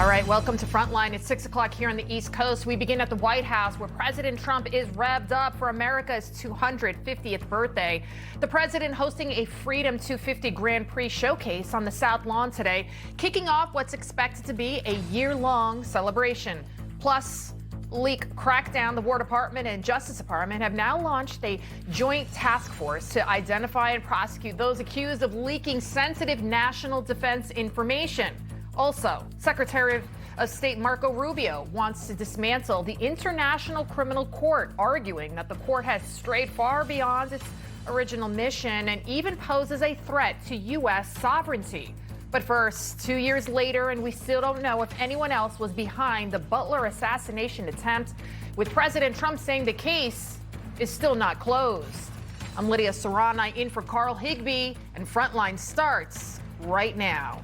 All right, welcome to Frontline. It's 6 o'clock here on the East Coast. We begin at the White House, where President Trump is revved up for America's 250th birthday. The president hosting a Freedom 250 Grand Prix showcase on the South Lawn today, kicking off what's expected to be a year-long celebration. Plus, leak crackdown. The War Department and Justice Department have now launched a joint task force to identify and prosecute those accused of leaking sensitive national defense information. Also, Secretary of State Marco Rubio wants to dismantle the International Criminal Court, arguing that the court has strayed far beyond its original mission and even poses a threat to U.S. sovereignty. But first, 2 years later, and we still don't know if anyone else was behind the Butler assassination attempt, with President Trump saying the case is still not closed. I'm Lidia Curanaj in for Carl Higbie, and Frontline starts right now.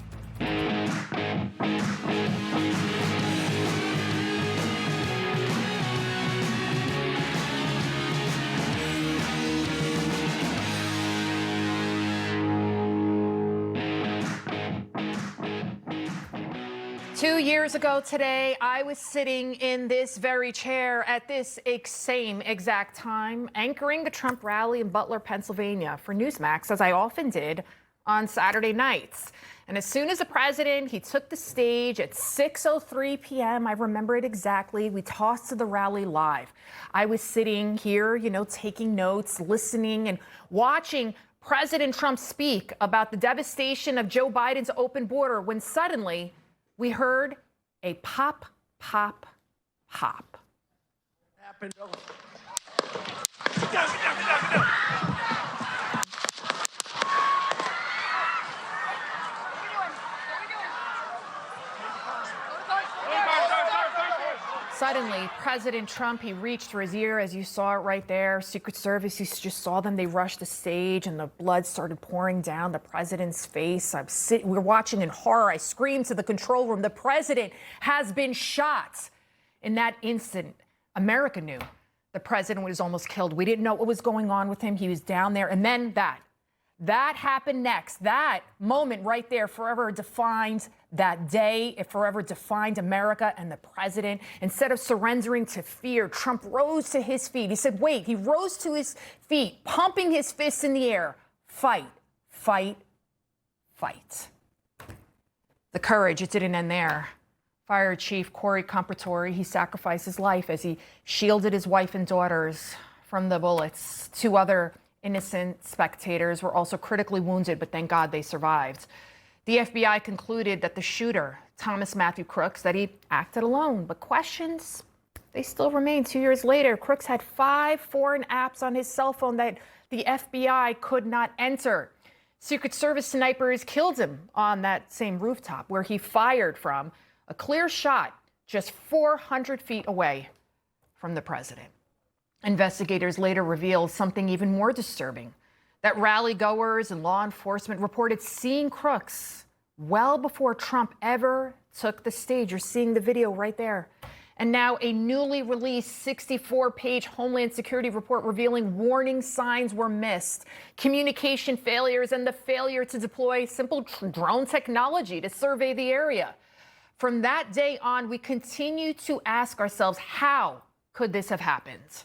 2 years ago today, I was sitting in this very chair at this same exact time, anchoring the Trump rally in Butler, Pennsylvania for Newsmax, as I often did on Saturday nights. And as soon as the president, he took the stage at 6:03 p.m., I remember it exactly, we tossed to the rally live. I was sitting here, taking notes, listening and watching President Trump speak about the devastation of Joe Biden's open border, when suddenly we heard a pop, pop, pop. Happened. Suddenly, President Trump, he reached for his ear, as you saw it right there. Secret Service, you just saw them. They rushed the stage, and the blood started pouring down the president's face. We're watching in horror. I screamed to the control room, the president has been shot. In that instant, America knew the president was almost killed. We didn't know what was going on with him. He was down there. And then that happened next. That moment right there forever defined that day. It forever defined America and the president. Instead of surrendering to fear, Trump rose to his feet. He said, wait, he rose to his feet, pumping his fists in the air. Fight, fight, fight. The courage, it didn't end there. Fire Chief Corey Comparatori, he sacrificed his life as he shielded his wife and daughters from the bullets. Two other innocent spectators were also critically wounded, but thank God they survived. The FBI concluded that the shooter, Thomas Matthew Crooks, that he acted alone. But questions, they still remain. 2 years later, Crooks had 5 foreign apps on his cell phone that the FBI could not enter. Secret Service snipers killed him on that same rooftop where he fired from, a clear shot just 400 feet away from the president. Investigators later revealed something even more disturbing, that rally goers and law enforcement reported seeing Crooks well before Trump ever took the stage. You're seeing the video right there. And now a newly released 64-page Homeland Security report revealing warning signs were missed, communication failures, and the failure to deploy simple drone technology to survey the area. From that day on, we continue to ask ourselves, how could this have happened?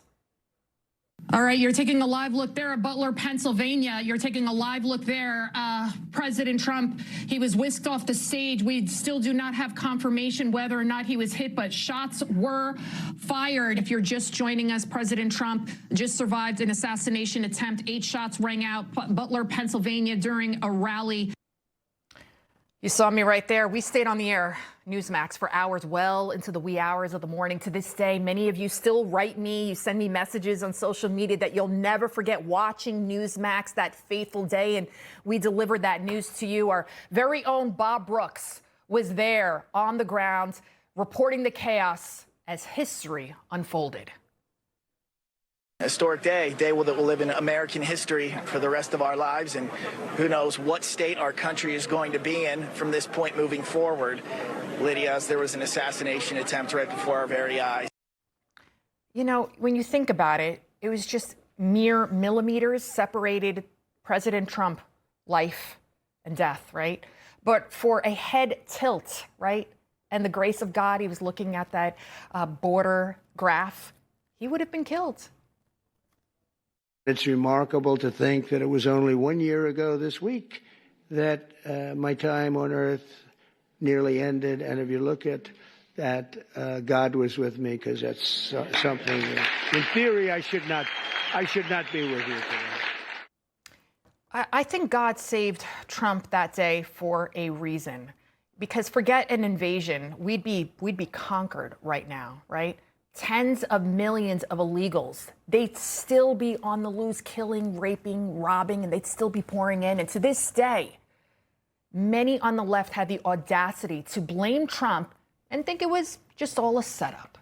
All right, you're taking a live look there at Butler, Pennsylvania. You're taking a live look there. President Trump, he was whisked off the stage. We still do not have confirmation whether or not he was hit, but shots were fired. If you're just joining us, President Trump just survived an assassination attempt. 8 shots rang out, Butler, Pennsylvania, during a rally. You saw me right there. We stayed on the air, Newsmax, for hours, well into the wee hours of the morning. To this day, many of you still write me. You send me messages on social media that you'll never forget watching Newsmax that fateful day. And we delivered that news to you. Our very own Bob Brooks was there on the ground, reporting the chaos as history unfolded. Historic day that will live in American history for the rest of our lives, and who knows what state our country is going to be in from this point moving forward. Lydia, as there was an assassination attempt right before our very eyes. You know, when you think about it, it was just mere millimeters separated President Trump, life and death, right? But for a head tilt, right? and the grace of God, he was looking at that border graph, he would have been killed. It's remarkable to think that it was only 1 year ago this week that my time on earth nearly ended. And if you look at that, God was with me, because that's something that, in theory, I should not be with you today. I think God saved Trump that day for a reason, because forget an invasion, we'd be conquered right now, right? Tens of millions of illegals, they'd still be on the loose, killing, raping, robbing, and they'd still be pouring in. And to this day, many on the left had the audacity to blame Trump and think it was just all a setup.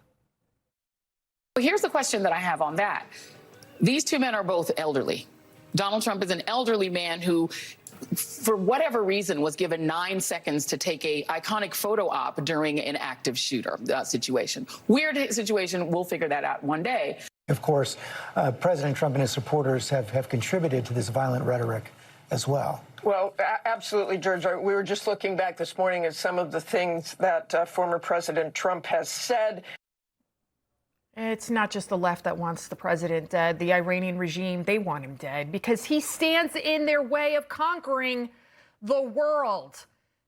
Well, here's the question that I have on that. These two men are both elderly. Donald Trump is an elderly man who, for whatever reason, was given 9 seconds to take a iconic photo op during an active shooter situation. Weird situation. We'll figure that out one day. Of course, President Trump and his supporters have contributed to this violent rhetoric as well. Well, absolutely, George. We were just looking back this morning at some of the things that former President Trump has said. It's not just the left that wants the president dead. The Iranian regime, they want him dead because he stands in their way of conquering the world.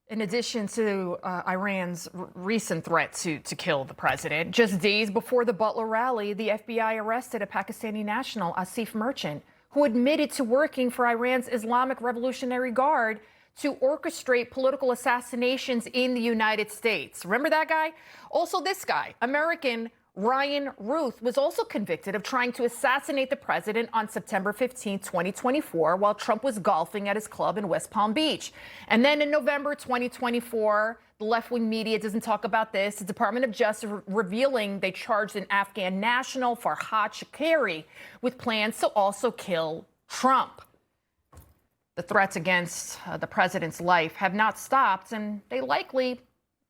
In addition to Iran's recent threat to kill the president, just days before the Butler rally, the FBI arrested a Pakistani national, Asif Merchant, who admitted to working for Iran's Islamic Revolutionary Guard to orchestrate political assassinations in the United States. Remember that guy? Also this guy, American Ryan Ruth, was also convicted of trying to assassinate the president on September 15, 2024, while Trump was golfing at his club in West Palm Beach. And then in November 2024, the left-wing media doesn't talk about this. The Department of Justice revealing they charged an Afghan national, Farhad Shakari, with plans to also kill Trump. The threats against the president's life have not stopped, and they likely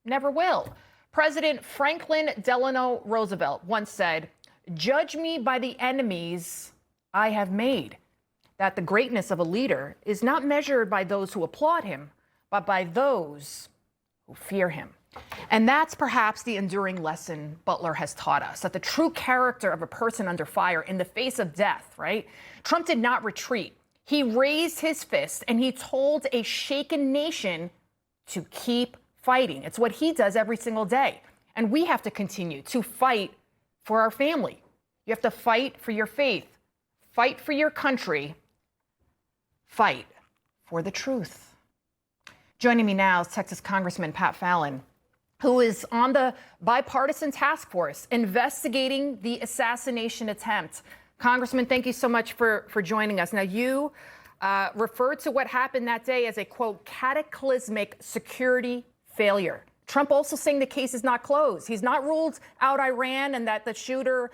never will. President Franklin Delano Roosevelt once said, "Judge me by the enemies I have made." That the greatness of a leader is not measured by those who applaud him, but by those who fear him. And that's perhaps the enduring lesson Butler has taught us, that the true character of a person under fire in the face of death, right? Trump did not retreat. He raised his fist and he told a shaken nation to keep fighting. It's what he does every single day. And we have to continue to fight for our family. You have to fight for your faith, fight for your country, fight for the truth. Joining me now is Texas Congressman Pat Fallon, who is on the bipartisan task force investigating the assassination attempt. Congressman, thank you so much for joining us. Now, you referred to what happened that day as a, quote, cataclysmic security failure. Trump also saying the case is not closed. He's not ruled out Iran and that the shooter,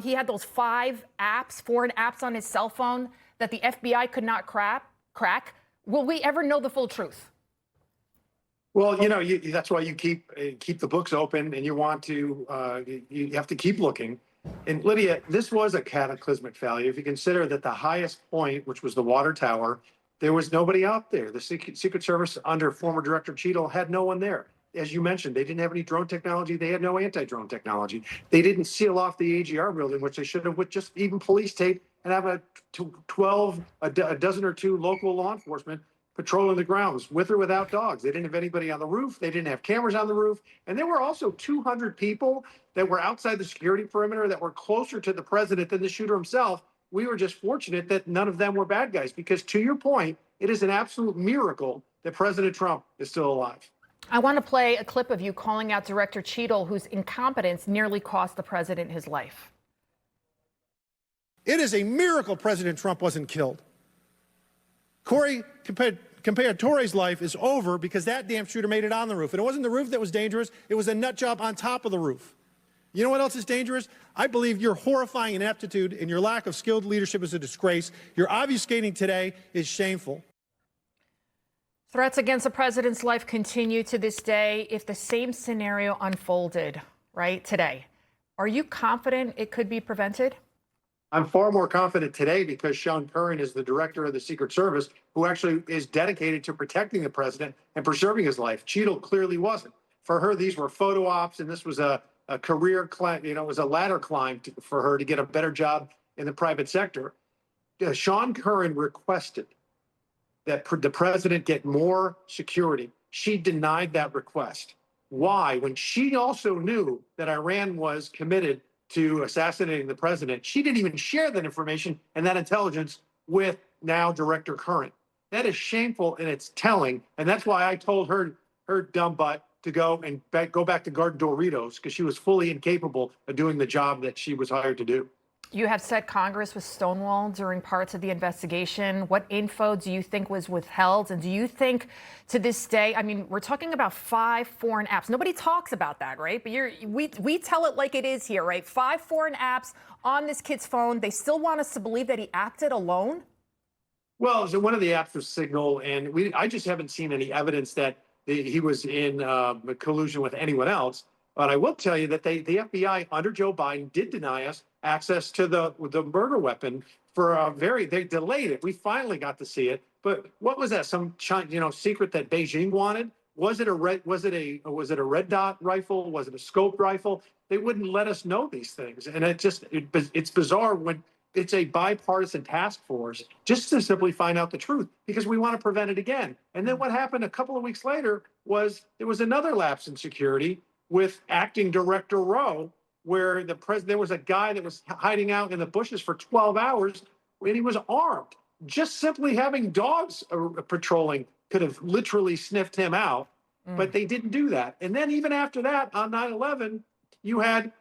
he had those 5 apps, foreign apps on his cell phone that the FBI could not crack. Will we ever know the full truth? Well, that's why you keep the books open, and you want to you have to keep looking. And Lydia, this was a cataclysmic failure. If you consider that the highest point, which was the water tower, there was nobody out there. The Secret Service under former Director Cheadle had no one there. As you mentioned, they didn't have any drone technology. They had no anti-drone technology. They didn't seal off the AGR building, which they should have, with just even police tape, and have a dozen or two local law enforcement patrolling the grounds with or without dogs. They didn't have anybody on the roof. They didn't have cameras on the roof. And there were also 200 people that were outside the security perimeter that were closer to the president than the shooter himself. We were just fortunate that none of them were bad guys, because to your point, it is an absolute miracle that President Trump is still alive. I want to play a clip of you calling out Director Cheadle, whose incompetence nearly cost the president his life. It is a miracle President Trump wasn't killed. Corey Comparatori's life is over because that damn shooter made it on the roof. And it wasn't the roof that was dangerous. It was a nut job on top of the roof. You know what else is dangerous? I believe your horrifying ineptitude and your lack of skilled leadership is a disgrace. Your obfuscating today is shameful. Threats against the president's life continue to this day. If the same scenario unfolded, right, today, are you confident it could be prevented? I'm far more confident today because Sean Curran is the director of the Secret Service, who actually is dedicated to protecting the president and preserving his life. Cheadle clearly wasn't. For her, these were photo ops, and this was a career climb. It was a ladder climb for her to get a better job in the private sector. Sean Curran requested that the president get more security. She denied that request. Why? When she also knew that Iran was committed to assassinating the president, she didn't even share that information and that intelligence with now Director Curran. That is shameful and it's telling. And that's why I told her dumb butt to go back to Garden Doritos, because she was fully incapable of doing the job that she was hired to do. You have said Congress was stonewalled during parts of the investigation. What info do you think was withheld? And do you think to this day, I mean, we're talking about 5 foreign apps. Nobody talks about that, right? But we tell it like it is here, right? 5 foreign apps on this kid's phone. They still want us to believe that he acted alone? Well, so one of the apps was Signal, and I just haven't seen any evidence that he was in collusion with anyone else. But I will tell you that the FBI under Joe Biden did deny us access to the murder weapon for they delayed it. We finally got to see it. But what was that? Some secret that Beijing wanted? Was it a red dot rifle? Was it a scoped rifle? They wouldn't let us know these things. And it's bizarre when it's a bipartisan task force just to simply find out the truth, because we want to prevent it again. And then what happened a couple of weeks later was there was another lapse in security with Acting Director Rowe, where there was a guy that was hiding out in the bushes for 12 hours and he was armed. Just simply having dogs patrolling could have literally sniffed him out, but they didn't do that. And then even after that, on 9/11, you had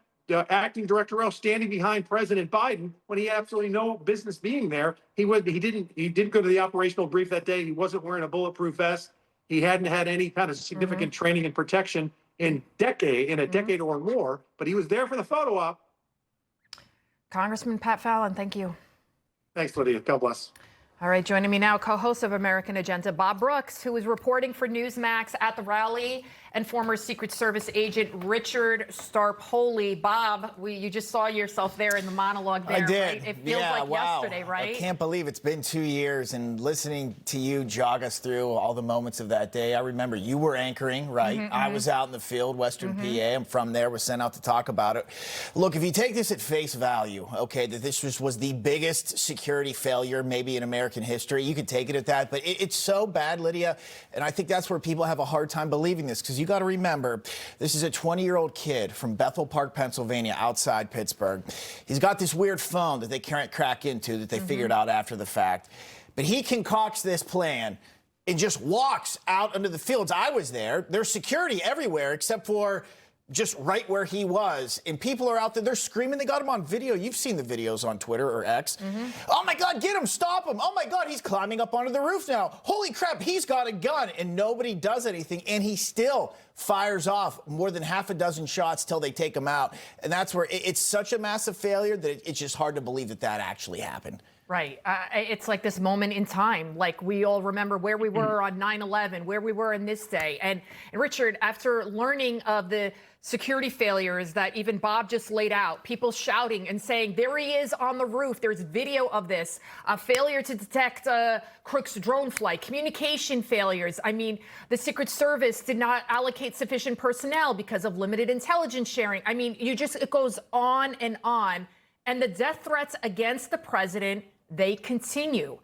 Acting Director Rowe standing behind President Biden when he had absolutely no business being there. He didn't go to the operational brief that day. He wasn't wearing a bulletproof vest. He hadn't had any kind of significant training and protection in a decade or more, but he was there for the photo op. Congressman Pat Fallon, thank you. Thanks, Lydia. God bless. All right, joining me now, co-host of American Agenda, Bob Brooks, who is reporting for Newsmax at the rally, and former Secret Service agent Richard Staropoli. Bob, you just saw yourself there in the monologue there, I did. right? It feels like yesterday, right? I can't believe it's been 2 years, and listening to you jog us through all the moments of that day. I remember you were anchoring, right? I was out in the field, Western PA. I'm from there, was sent out to talk about it. Look, if you take this at face value, okay, that this was the biggest security failure maybe in American history, you could take it at that, but it's so bad, Lydia, and I think that's where people have a hard time believing this, because you got to remember, this is a 20-year-old kid from Bethel Park, Pennsylvania, outside Pittsburgh. He's got this weird phone that they can't crack into that they figured out after the fact. But he concocts this plan and just walks out into the fields. I was there. There's security everywhere except for just right where he was. And people are out there, they're screaming. They got him on video. You've seen the videos on Twitter or X. Oh my God, get him, stop him. Oh my God, he's climbing up onto the roof now. Holy crap, he's got a gun. And nobody does anything. And he still fires off more than half a dozen shots till they take him out. And that's where it's such a massive failure that it's just hard to believe that that actually happened. Right. It's like this moment in time. Like we all remember where we were on 9/11, where we were in this day. And Richard, after learning of the security failures that even Bob just laid out, people shouting and saying, there he is on the roof. There's video of this. Failure to detect Crook's drone flight, communication failures. I mean, the Secret Service did not allocate sufficient personnel because of limited intelligence sharing. I mean, it goes on. And the death threats against the president, they continue.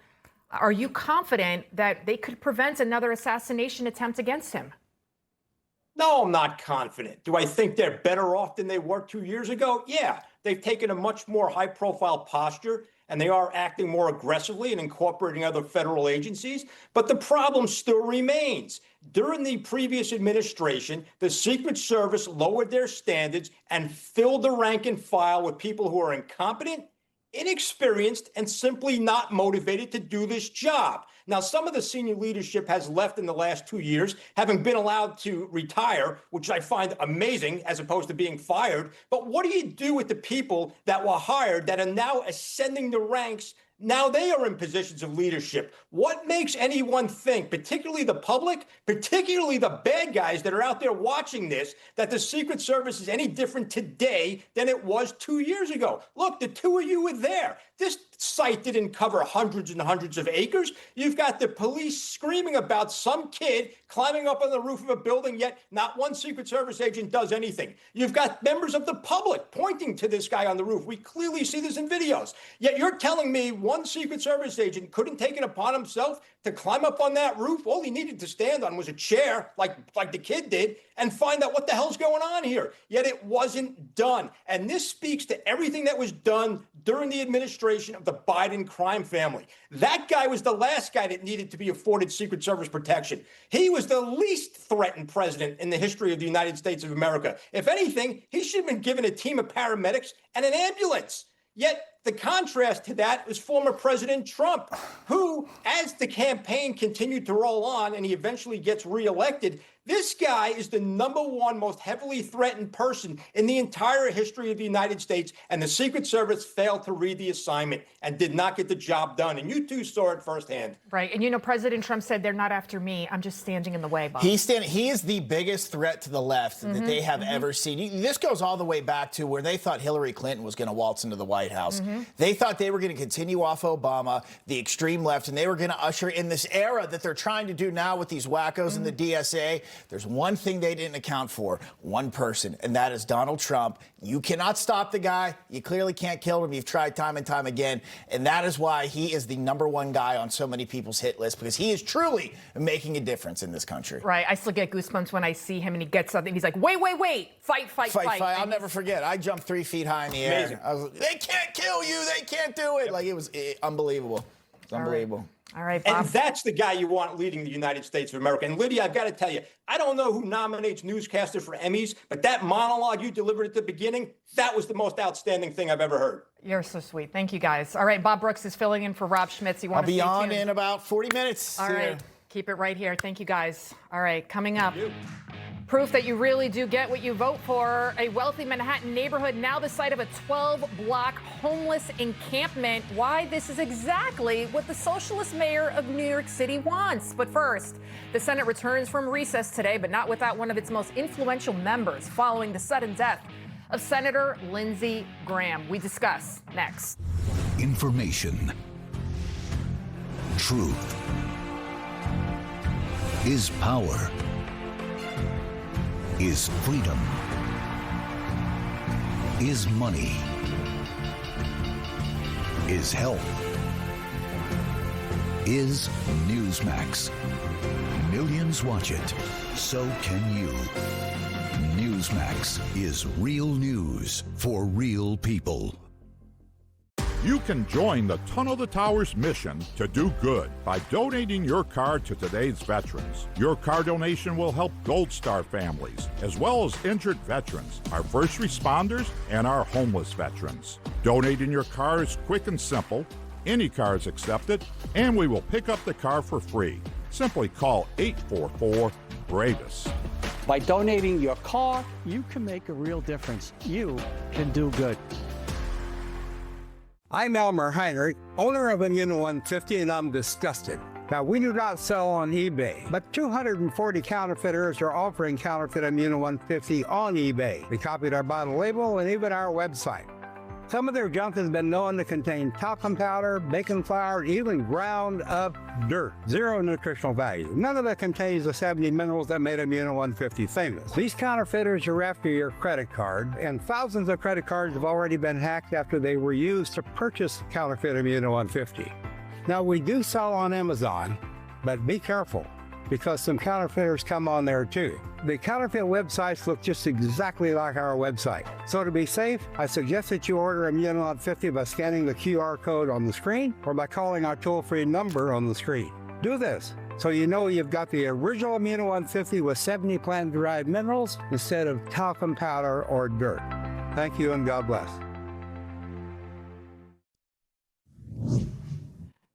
Are you confident that they could prevent another assassination attempt against him? No, I'm not confident. Do I think they're better off than they were 2 years ago? Yeah, they've taken a much more high-profile posture, and they are acting more aggressively and incorporating other federal agencies. But the problem still remains. During the previous administration, the Secret Service lowered their standards and filled the rank and file with people who are incompetent, inexperienced, and simply not motivated to do this job. Now, some of the senior leadership has left in the last 2 years, having been allowed to retire, which I find amazing as opposed to being fired. But what do you do with the people that were hired that are now ascending the ranks? Now they are in positions of leadership. What makes anyone think, particularly the public, particularly the bad guys that are out there watching this, that the Secret Service is any different today than it was 2 years ago? Look, the two of you were there. This site didn't cover hundreds and hundreds of acres. You've got the police screaming about some kid climbing up on the roof of a building, yet not one Secret Service agent does anything. You've got members of the public pointing to this guy on the roof. We clearly see this in videos. Yet you're telling me one Secret Service agent couldn't take it upon himself to climb up on that roof? All he needed to stand on was a chair, like the kid did, and find out what the hell's going on here. Yet it wasn't done. And this speaks to everything that was done during the administration of the Biden crime family. That guy was the last guy that needed to be afforded Secret Service protection. He was the least threatened president in the history of the United States of America. If anything, he should have been given a team of paramedics and an ambulance. Yet the contrast to that is former President Trump, who, as the campaign continued to roll on and he eventually gets reelected, this guy is the #1 most heavily threatened person in the entire history of the United States, and the Secret Service failed to read the assignment and did not get the job done. And you two saw it firsthand. Right. And, you know, President Trump said, they're not after me. I'm just standing in the way, Bob. He is the biggest threat to the left that they have ever seen. This goes all the way back to where they thought Hillary Clinton was going to waltz into the White House. They thought they were going to continue off Obama, the extreme left, and they were going to usher in this era that they're trying to do now with these wackos in the DSA. There's one thing they didn't account for, one person, and that is Donald Trump. You cannot stop the guy. You clearly can't kill him. You've tried time and time again, and that is why he is the #1 guy on so many people's hit list, because he is truly making a difference in this country. Right. I still get goosebumps when I see him and he gets something. He's like, wait. Fight. I'll never forget. I jumped 3 feet high in the air. Amazing. I was like, they can't kill you. They can't do it. Like, it was unbelievable. It's unbelievable. All right, Bob. And that's the guy you want leading the United States of America. And Lydia, I've got to tell you, I don't know who nominates newscasters for Emmys, but that monologue you delivered at the beginning, that was the most outstanding thing I've ever heard. You're so sweet. Thank you, guys. All right, Bob Brooks is filling in for Rob Schmitz. I'll be on in about 40 minutes. All right. Keep it right here. Thank you, guys. All right, coming up. Proof that you really do get what you vote for. A wealthy Manhattan neighborhood now the site of a 12-block homeless encampment. Why this is exactly what the socialist mayor of New York City wants. But first, the Senate returns from recess today, but not without one of its most influential members following the sudden death of Senator Lindsey Graham. We discuss next. Information. Truth. Is power. Is freedom. Is money. Is health. Is Newsmax. Millions watch it. So can you. Newsmax is real news for real people. You can join the Tunnel to Towers mission to do good by donating your car to today's veterans. Your car donation will help Gold Star families, as well as injured veterans, our first responders, and our homeless veterans. Donating your car is quick and simple. Any car is accepted, and we will pick up the car for free. Simply call 844-BRAVES. By donating your car, you can make a real difference. You can do good. I'm Elmer Heinrich, owner of a Immuno 150, and I'm disgusted. Now, we do not sell on eBay, but 240 counterfeiters are offering counterfeit Immuno 150 on eBay. They copied our bottle label and even our website. Some of their junk has been known to contain talcum powder, baking flour, and even ground up dirt. Zero nutritional value. None of it contains the 70 minerals that made Immuno 150 famous. These counterfeiters are after your credit card, and thousands of credit cards have already been hacked after they were used to purchase counterfeit Immuno 150. Now, we do sell on Amazon, but be careful, because some counterfeiters come on there too. The counterfeit websites look just exactly like our website. So to be safe, I suggest that you order Immuno 150 by scanning the QR code on the screen or by calling our toll-free number on the screen. Do this so you know you've got the original Immuno 150 with 70 plant-derived minerals instead of talcum powder or dirt. Thank you and God bless.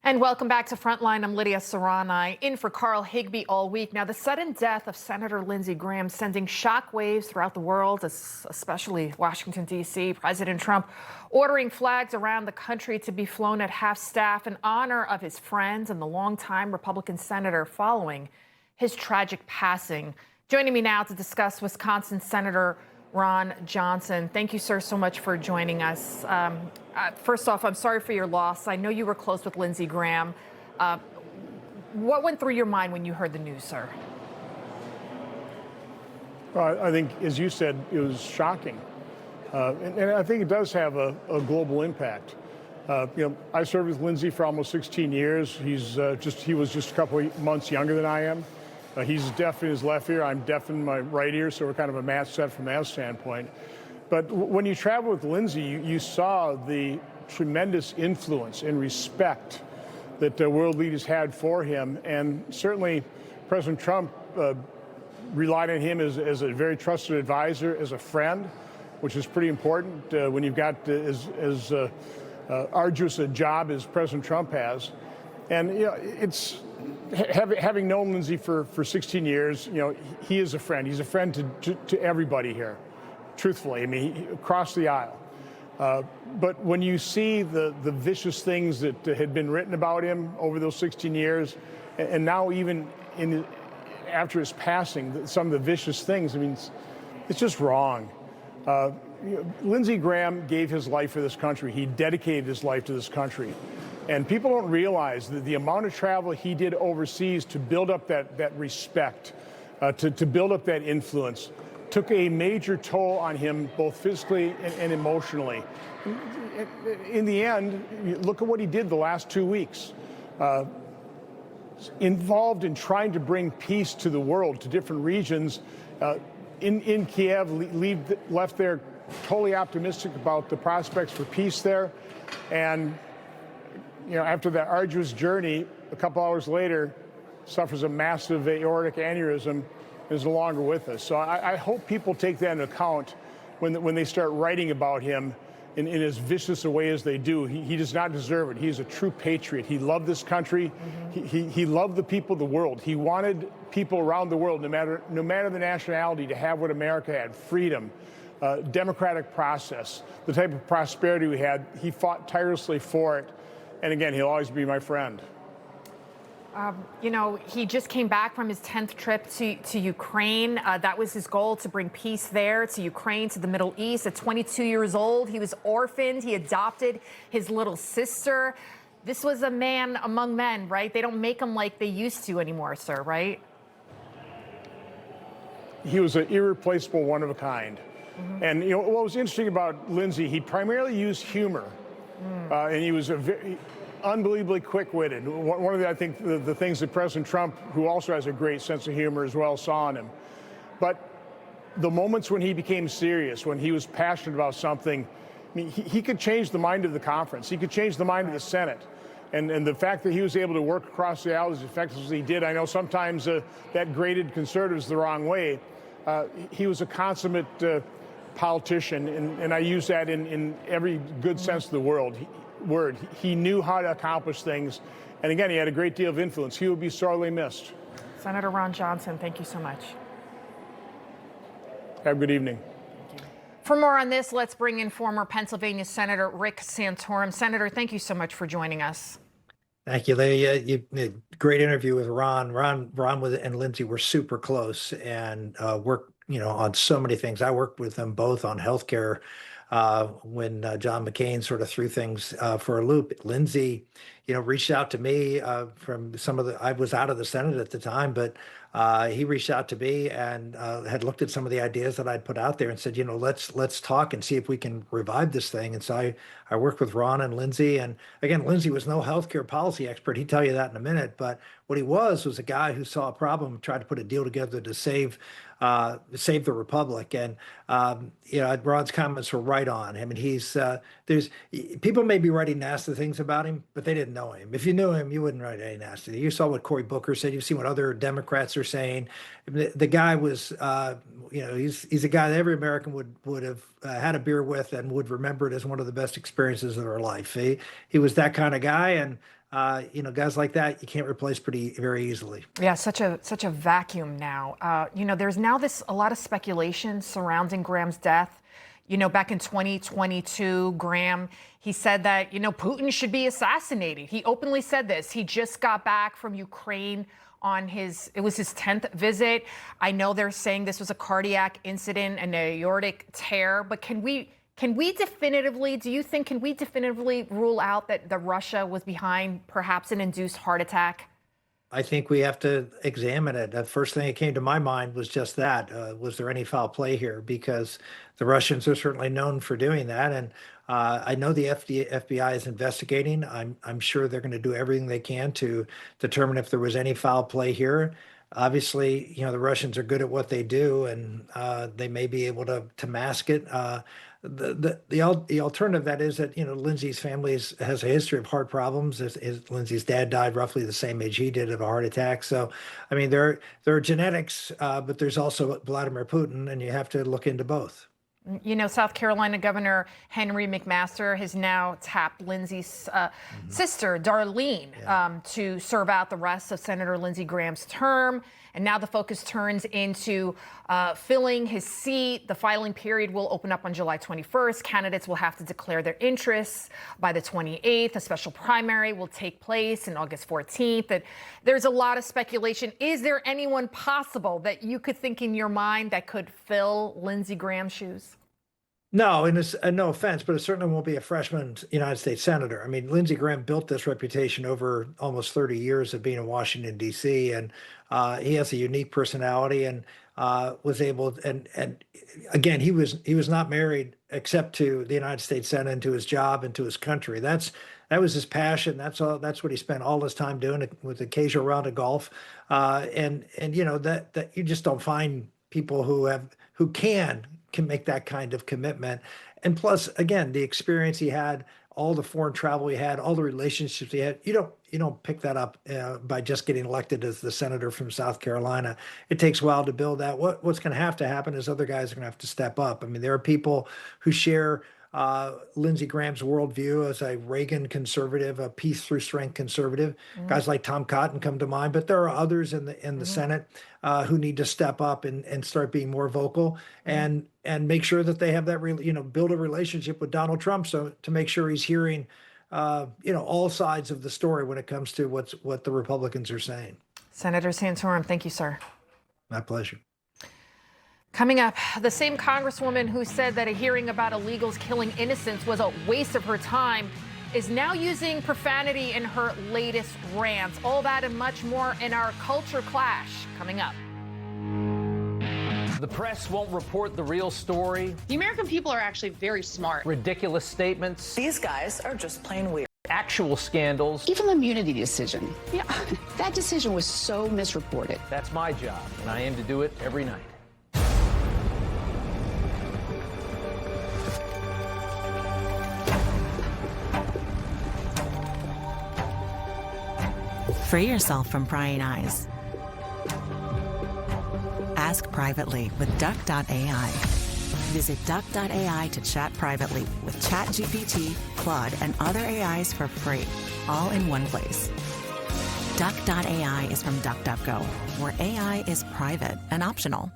And welcome back to Frontline. I'm Lidia Curanaj, in for Carl Higbie all week. Now, the sudden death of Senator Lindsey Graham sending shockwaves throughout the world, especially Washington, D.C. President Trump ordering flags around the country to be flown at half-staff in honor of his friends and the longtime Republican senator following his tragic passing. Joining me now to discuss Wisconsin Senator Ron Johnson. Thank you, sir, so much for joining us. First off, I'm sorry for your loss. I know you were close with Lindsey Graham. What went through your mind when you heard the news, sir? I think, as you said, it was shocking. And I think it does have a global impact. I served with Lindsey for almost 16 years. He was just a couple of months younger than I am. He's deaf in his left ear. I'm deaf in my right ear, so we're kind of a match set from that standpoint. But when you travel with Lindsey, you saw the tremendous influence and respect that world leaders had for him. And certainly President Trump relied on him as a very trusted advisor, as a friend, which is pretty important when you've got as arduous a job as President Trump has. And it's having known Lindsey for 16 years, he is a friend. He's a friend to everybody here, truthfully. I mean, across the aisle. But when you see the vicious things that had been written about him over those 16 years, and now even after his passing, some of the vicious things, I mean, it's just wrong. Lindsey Graham gave his life for this country. He dedicated his life to this country. And people don't realize that the amount of travel he did overseas to build up that respect, to build up that influence, took a major toll on him, both physically and emotionally. In the end, look at what he did the last 2 weeks. Involved in trying to bring peace to the world, to different regions. In Kiev, left there totally optimistic about the prospects for peace there. And after that arduous journey, a couple hours later, suffers a massive aortic aneurysm, is no longer with us. So I hope people take that into account when they start writing about him in as vicious a way as they do. He does not deserve it. He's a true patriot. He loved this country. He loved the people of the world. He wanted people around the world, no matter the nationality, to have what America had: freedom, democratic process, the type of prosperity we had. He fought tirelessly for it. And again, he'll always be my friend. He just came back from his 10th trip to Ukraine. That was his goal, to bring peace there, to Ukraine, to the Middle East. At 22 years old, he was orphaned. He adopted his little sister. This was a man among men, right? They don't make them like they used to anymore, sir, right? He was an irreplaceable, one of a kind. And what was interesting about Lindsey, he primarily used humor. And he was unbelievably quick-witted. One of the, I think, the things that President Trump, who also has a great sense of humor as well, saw in him. But the moments when he became serious, when he was passionate about something, I mean, he could change the mind of the conference. He could change the mind of the Senate. And the fact that he was able to work across the aisle as effectively as he did, I know sometimes that graded conservatives the wrong way. He was a consummate politician, and I use that in every good sense of the word. He knew how to accomplish things, and again, he had a great deal of influence. He will be sorely missed. Senator Ron Johnson, thank you so much. Have a good evening. For more on this, let's bring in former Pennsylvania Senator Rick Santorum. Senator, thank you so much for joining us. Thank you, Lydia. Great interview with Ron. Ron and Lindsey were super close and worked, on so many things. I worked with them both on healthcare when John McCain sort of threw things for a loop. Lindsey, reached out to me from I was out of the Senate at the time, but he reached out to me and had looked at some of the ideas that I'd put out there and said, let's talk and see if we can revive this thing. And so I worked with Ron and Lindsey. And again, Lindsey was no healthcare policy expert. He'd tell you that in a minute. But what he was a guy who saw a problem, tried to put a deal together to save the republic. And Ron's comments were right on. I mean, there's people may be writing nasty things about him, but they didn't know him. If you knew him, you wouldn't write any nasty. You saw what Cory Booker said. You've seen what other Democrats are saying. The guy was, he's a guy that every American would have had a beer with and would remember it as one of the best experiences of their life. He was that kind of guy, and guys like that you can't replace very easily. Yeah, such a vacuum now. There's now a lot of speculation surrounding Graham's death. Back in 2022, Graham, he said that, Putin should be assassinated. He openly said this. He just got back from Ukraine on it was his 10th visit. I know they're saying this was a cardiac incident, an aortic tear, but can we definitively rule out that Russia was behind perhaps an induced heart attack? I think we have to examine it. The first thing that came to my mind was just that. Was there any foul play here? Because the Russians are certainly known for doing that. And I know the FBI is investigating. I'm sure they're going to do everything they can to determine if there was any foul play here. Obviously, the Russians are good at what they do, and they may be able to mask it. The alternative that is that Lindsey's family has a history of heart problems. Lindsey's dad died roughly the same age he did of a heart attack. So, I mean, there are genetics, but there's also Vladimir Putin, and you have to look into both. South Carolina Governor Henry McMaster has now tapped Lindsey's sister, Darlene, to serve out the rest of Senator Lindsey Graham's term. And now the focus turns into filling his seat. The filing period will open up on July 21st. Candidates will have to declare their interests by the 28th. A special primary will take place on August 14th. There's a lot of speculation. Is there anyone possible that you could think in your mind that could fill Lindsey Graham's shoes? No, and it's no offense, but it certainly won't be a freshman United States senator. I mean, Lindsey Graham built this reputation over almost 30 years of being in Washington, D.C., and he has a unique personality and was able, and again, he was not married except to the United States Senate and to his job and to his country. That was his passion. That's what he spent all his time doing, with the occasional round of golf. And that you just don't find people who can make that kind of commitment. And plus, again, the experience he had, all the foreign travel he had, all the relationships he had, you don't pick that up by just getting elected as the senator from South Carolina. It takes a while to build that. What's going to have to happen is other guys are going to have to step up. I mean, there are people who share Lindsey Graham's worldview as a Reagan conservative, a peace through strength conservative. Guys like Tom Cotton come to mind, but there are others in the Senate who need to step up and start being more vocal and make sure that they have that build a relationship with Donald Trump, so to make sure he's hearing all sides of the story when it comes to what the Republicans are saying. Senator Santorum, thank you, sir. My pleasure. Coming up, the same congresswoman who said that a hearing about illegals killing innocents was a waste of her time is now using profanity in her latest rants. All that and much more in our Culture Clash coming up. The press won't report the real story. The American people are actually very smart. Ridiculous statements. These guys are just plain weird. Actual scandals. Even the immunity decision. Yeah, that decision was so misreported. That's my job, and I aim to do it every night. Free yourself from prying eyes. Ask privately with Duck.ai. Visit Duck.ai to chat privately with ChatGPT, Claude, and other AIs for free, all in one place. Duck.ai is from DuckDuckGo, where AI is private and optional.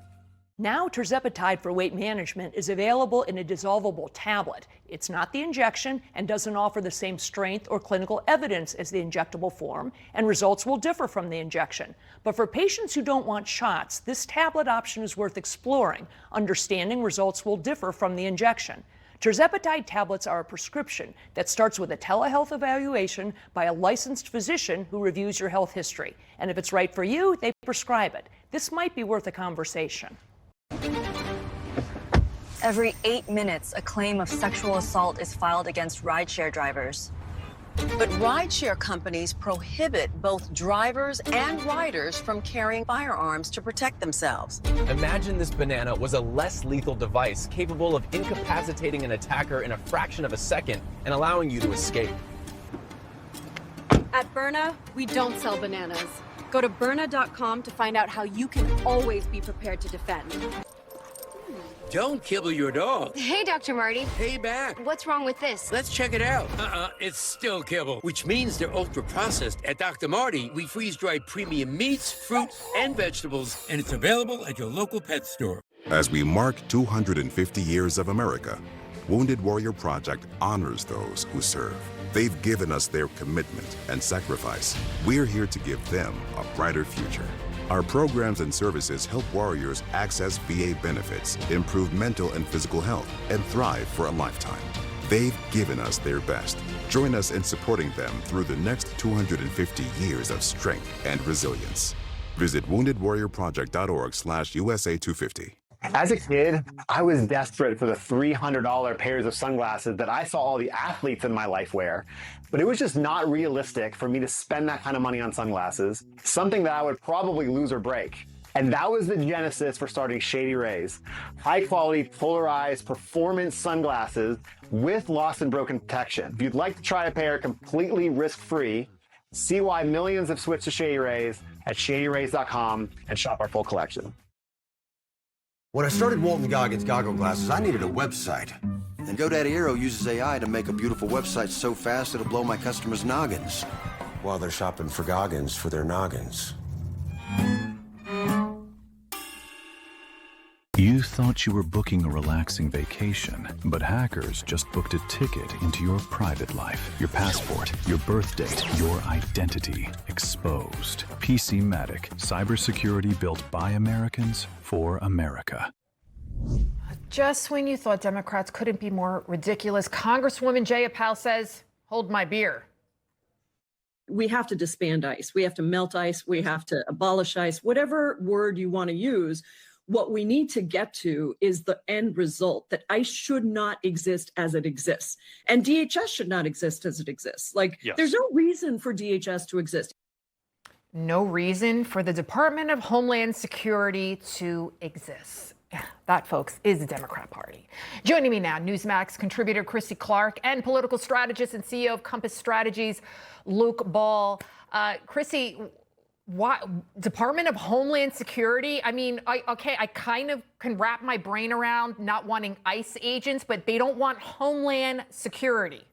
Now, tirzepatide for weight management is available in a dissolvable tablet. It's not the injection and doesn't offer the same strength or clinical evidence as the injectable form, and results will differ from the injection. But for patients who don't want shots, this tablet option is worth exploring. Understanding results will differ from the injection. Tirzepatide tablets are a prescription that starts with a telehealth evaluation by a licensed physician who reviews your health history. And if it's right for you, they prescribe it. This might be worth a conversation. Every 8 minutes, a claim of sexual assault is filed against rideshare drivers. But rideshare companies prohibit both drivers and riders from carrying firearms to protect themselves. Imagine this banana was a less lethal device capable of incapacitating an attacker in a fraction of a second and allowing you to escape. At Byrna, we don't sell bananas. Go to Byrna.com to find out how you can always be prepared to defend. Don't kibble your dog. Hey, Dr. Marty. Hey, back. What's wrong with this? Let's check it out. It's still kibble, which means they're ultra-processed. At Dr. Marty, we freeze-dry premium meats, fruits, and vegetables, and it's available at your local pet store. As we mark 250 years of America, Wounded Warrior Project honors those who serve. They've given us their commitment and sacrifice. We're here to give them a brighter future. Our programs and services help warriors access VA benefits, improve mental and physical health, and thrive for a lifetime. They've given us their best. Join us in supporting them through the next 250 years of strength and resilience. Visit woundedwarriorproject.org/USA250. As a kid, I was desperate for the $300 pairs of sunglasses that I saw all the athletes in my life wear. But it was just not realistic for me to spend that kind of money on sunglasses, something that I would probably lose or break. And that was the genesis for starting Shady Rays. High-quality, polarized, performance sunglasses with lost and broken protection. If you'd like to try a pair completely risk-free, see why millions have switched to Shady Rays at shadyrays.com and shop our full collection. When I started Walton Goggins Goggle Glasses, I needed a website. And GoDaddy Aero uses AI to make a beautiful website so fast it'll blow my customers' noggins while they're shopping for Goggins for their noggins. You thought you were booking a relaxing vacation, but hackers just booked a ticket into your private life. Your passport, your birth date, your identity exposed. PC-Matic, cybersecurity built by Americans for America. Just when you thought Democrats couldn't be more ridiculous, Congresswoman Jayapal says, hold my beer. We have to disband ICE. We have to melt ICE. We have to abolish ICE. Whatever word you want to use, what we need to get to is the end result, that ICE should not exist as it exists. And DHS should not exist as it exists. There's no reason for DHS to exist. No reason for the Department of Homeland Security to exist. That, folks, is the Democrat Party. Joining me now, Newsmax contributor Chrissy Clark and political strategist and CEO of Compass Strategies, Luke Ball. Chrissy, why Department of Homeland Security? I mean, I kind of can wrap my brain around not wanting ICE agents, but they don't want Homeland Security.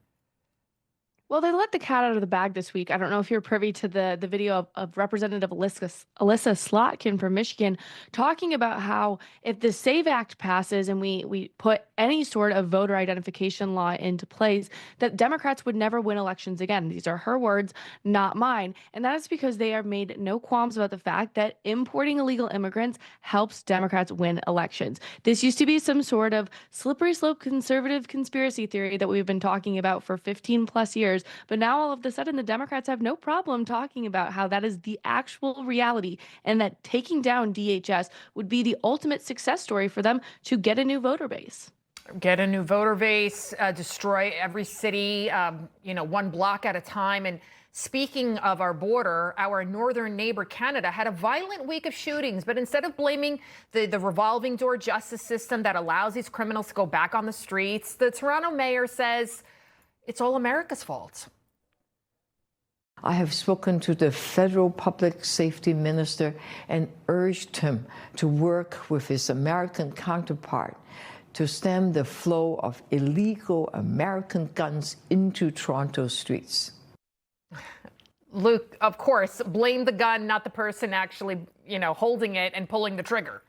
Well, they let the cat out of the bag this week. I don't know if you're privy to the video of Representative Alyssa Slotkin from Michigan talking about how if the SAVE Act passes and we put any sort of voter identification law into place, that Democrats would never win elections again. These are her words, not mine. And that is because they have made no qualms about the fact that importing illegal immigrants helps Democrats win elections. This used to be some sort of slippery slope conservative conspiracy theory that we've been talking about for 15 plus years. But now all of a sudden, the Democrats have no problem talking about how that is the actual reality and that taking down DHS would be the ultimate success story for them to get a new voter base. Get a new voter base, destroy every city, one block at a time. And speaking of our border, our northern neighbor, Canada, had a violent week of shootings. But instead of blaming the revolving door justice system that allows these criminals to go back on the streets, the Toronto mayor says it's all America's fault. I have spoken to the federal public safety minister and urged him to work with his American counterpart to stem the flow of illegal American guns into Toronto streets. Luke, of course, blame the gun, not the person actually, holding it and pulling the trigger.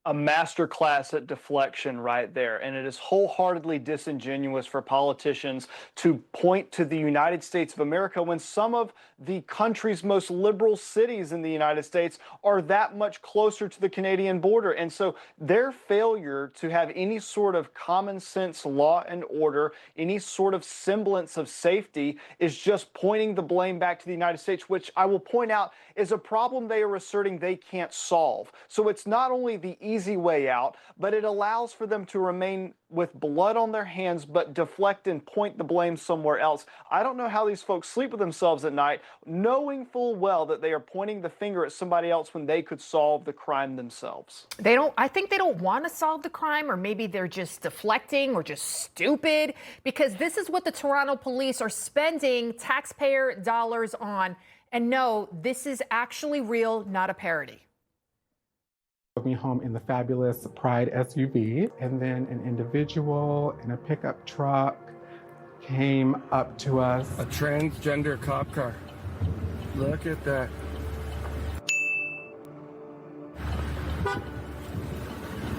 A masterclass at deflection right there. And it is wholeheartedly disingenuous for politicians to point to the United States of America when some of the country's most liberal cities in the United States are that much closer to the Canadian border. And so their failure to have any sort of common sense law and order, any sort of semblance of safety, is just pointing the blame back to the United States, which I will point out is a problem they are asserting they can't solve. So it's not only the easy way out, but it allows for them to remain with blood on their hands, but deflect and point the blame somewhere else. I don't know how these folks sleep with themselves at night, knowing full well that they are pointing the finger at somebody else when they could solve the crime themselves. I think they don't want to solve the crime, or maybe they're just deflecting or just stupid, because this is what the Toronto police are spending taxpayer dollars on. And no, this is actually real, not a parody. Took me home in the fabulous Pride SUV, and then an individual in a pickup truck came up to us. A transgender cop car. Look at that.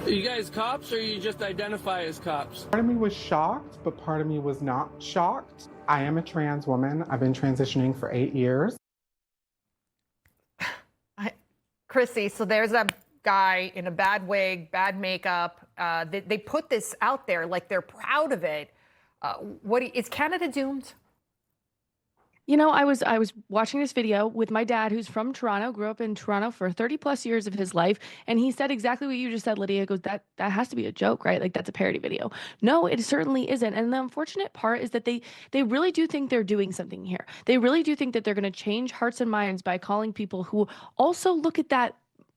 Are you guys cops or you just identify as cops? Part of me was shocked, but part of me was not shocked. I am a trans woman. I've been transitioning for 8 years. Chrissy, so there's a guy in a bad wig, bad makeup. They put this out there like they're proud of it. Is Canada doomed? You know, I was watching this video with my dad, who's from Toronto, grew up in Toronto for 30 plus years of his life, and he said exactly what you just said, Lydia. He goes, that has to be a joke, right? Like, that's a parody video. No, it certainly isn't. And the unfortunate part is that they really do think they're doing something here. They really do think that they're going to change hearts and minds by calling people who also look at that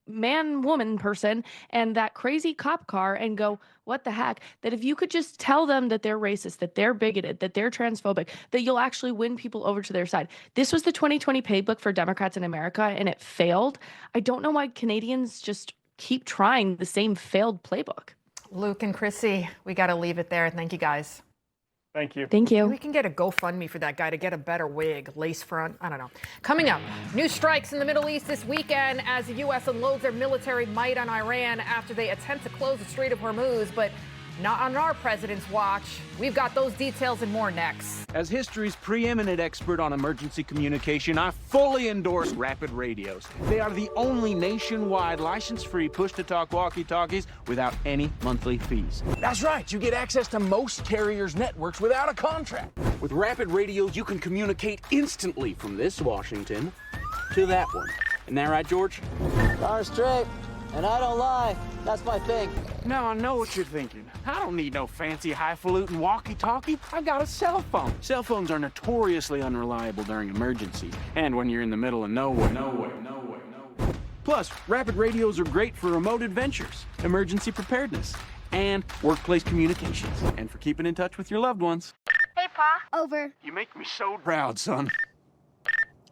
man, woman person and that crazy cop car and go, what the heck? That if you could just tell them that they're racist, that they're bigoted, that they're transphobic, that you'll actually win people over to their side. This was the 2020 playbook for Democrats in America, and it failed. I don't know why Canadians just keep trying the same failed playbook. Luke and Chrissy, we got to leave it there. Thank you, guys. Thank you. Thank you. We can get a GoFundMe for that guy to get a better wig, lace front. I don't know. Coming up, new strikes in the Middle East this weekend as the U.S. unloads their military might on Iran after they attempt to close the Strait of Hormuz, but not on our president's watch. We've got those details and more next. As history's preeminent expert on emergency communication, I fully endorse Rapid Radios. They are the only nationwide license-free push-to-talk walkie-talkies without any monthly fees. That's right, you get access to most carriers' networks without a contract. With Rapid Radios, you can communicate instantly from this Washington to that one. Isn't that right, George? Darn straight. And I don't lie. That's my thing. Now I know what you're thinking. I don't need no fancy highfalutin walkie-talkie. I've got a cell phone. Cell phones are notoriously unreliable during emergencies and when you're in the middle of nowhere. Plus, rapid radios are great for remote adventures, emergency preparedness, and workplace communications, and for keeping in touch with your loved ones. Hey, Pa. Over. You make me so proud, son.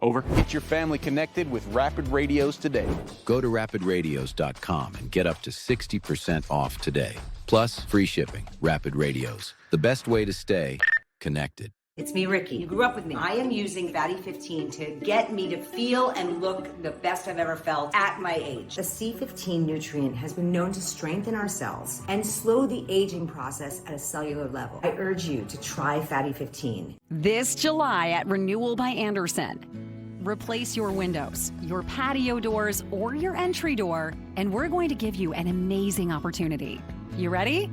Over. Get your family connected with Rapid Radios today. Go to rapidradios.com and get up to 60% off today. Plus, free shipping. Rapid Radios. The best way to stay connected. It's me, Ricky. You grew up with me. I am using Fatty 15 to get me to feel and look the best I've ever felt at my age. The C15 nutrient has been known to strengthen our cells and slow the aging process at a cellular level. I urge you to try Fatty 15. This July at Renewal by Andersen. Replace your windows, your patio doors, or your entry door, and we're going to give you an amazing opportunity. You ready?